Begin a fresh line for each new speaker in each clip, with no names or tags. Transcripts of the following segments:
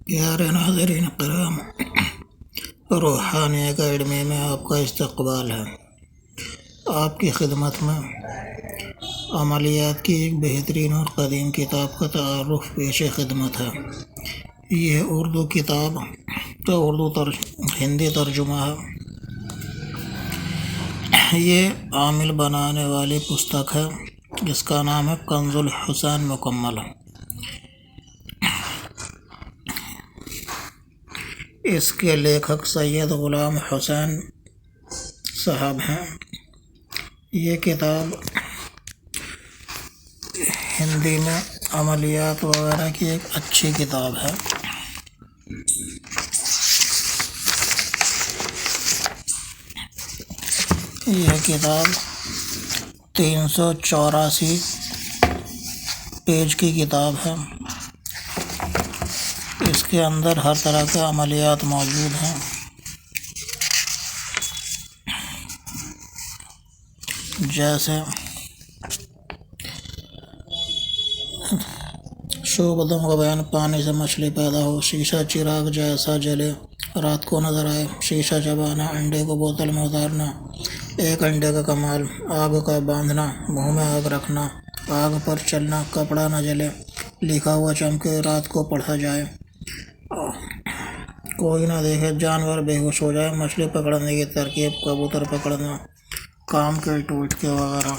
پیارے ناظرین کرام، روحانی اکیڈمی میں آپ کا استقبال ہے۔ آپ کی خدمت میں عملیات کی ایک بہترین اور قدیم کتاب کا تعارف پیش خدمت ہے۔ یہ اردو کتاب کا ہندی ترجمہ ہے۔ یہ عامل بنانے والی پستک ہے جس کا نام ہے کنز الحسین مکمل۔ اس کے لیکھک سید غلام حسین صاحب ہیں۔ یہ کتاب ہندی میں عملیات وغیرہ کی ایک اچھی کتاب ہے۔ یہ کتاب 384 پیج کی کتاب ہے۔ اس کے اندر ہر طرح کے عملیات موجود ہیں، جیسے شعبدم کا بیان، پانی سے مچھلی پیدا ہو، شیشہ چراغ جیسا جلے، رات کو نظر آئے، شیشہ چبانا، انڈے کو بوتل میں اتارنا، ایک انڈے کا کمال، آگ کا باندھنا، منہ میں آگ رکھنا، آگ پر چلنا، کپڑا نہ جلے، لکھا ہوا چمکے، رات کو پڑھا جائے، کوئی نہ دیکھے، جانور بے ہوش ہو جائے، مچھلی پکڑنے کی ترکیب، کبوتر پکڑنا، کام کے ٹوٹکے وغیرہ۔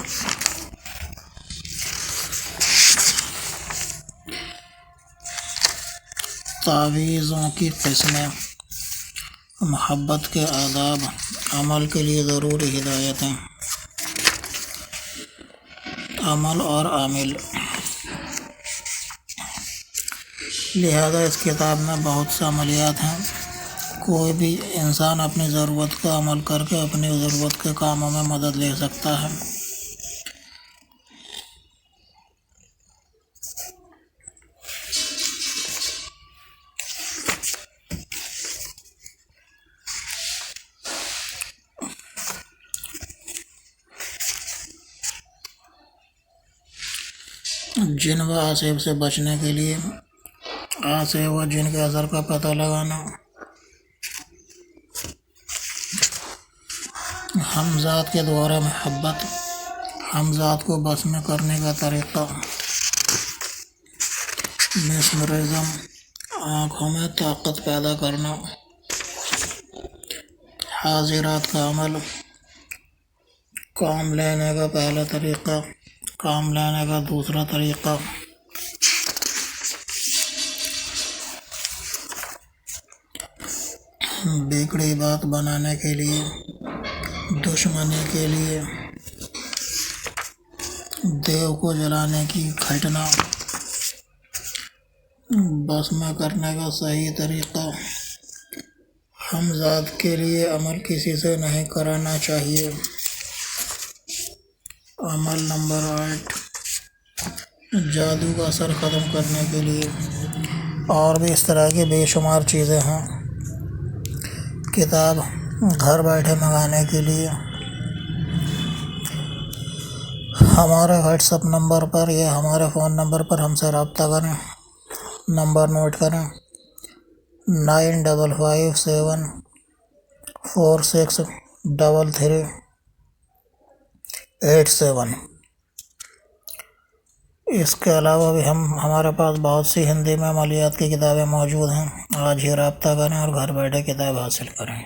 تعویذوں کی قسمیں، محبت کے آداب، عمل کے لیے ضروری ہدایتیں، عمل اور عامل۔ لہذا اس کتاب میں بہت سے عملیات ہیں۔ کوئی بھی انسان اپنی ضرورت کا عمل کر کے اپنی ضرورت کے کاموں میں مدد لے سکتا ہے۔ جن و آصف سے بچنے کے لیے آصف و جن کے اثر کا پتہ لگانا، حمزات کے دوارا محبت، حمزات کو بس میں کرنے کا طریقہ، مسمرزم، آنکھوں میں طاقت پیدا کرنا، حاضرات کا عمل، کام لینے کا پہلا طریقہ، کام لینے کا دوسرا طریقہ، بگڑی بات بنانے کے لیے، دشمنی کے لیے، دیو کو جلانے کی گھٹنا، بس میں کرنے کا صحیح طریقہ، حمزات کے لیے عمل کسی سے نہیں کرانا چاہیے۔ عمل نمبر 8، جادو کا اثر ختم کرنے کے لیے، اور بھی اس طرح کی بے شمار چیزیں ہیں۔ کتاب گھر بیٹھے منگانے کے لیے ہمارے واٹس ایپ نمبر پر یا ہمارے فون نمبر پر ہم سے رابطہ کریں۔ نمبر نوٹ کریں: 9557463387۔ اس کے علاوہ بھی ہمارے پاس بہت سی ہندی میں عملیات کی کتابیں موجود ہیں۔ آج ہی رابطہ کریں اور گھر بیٹھے کتاب حاصل کریں۔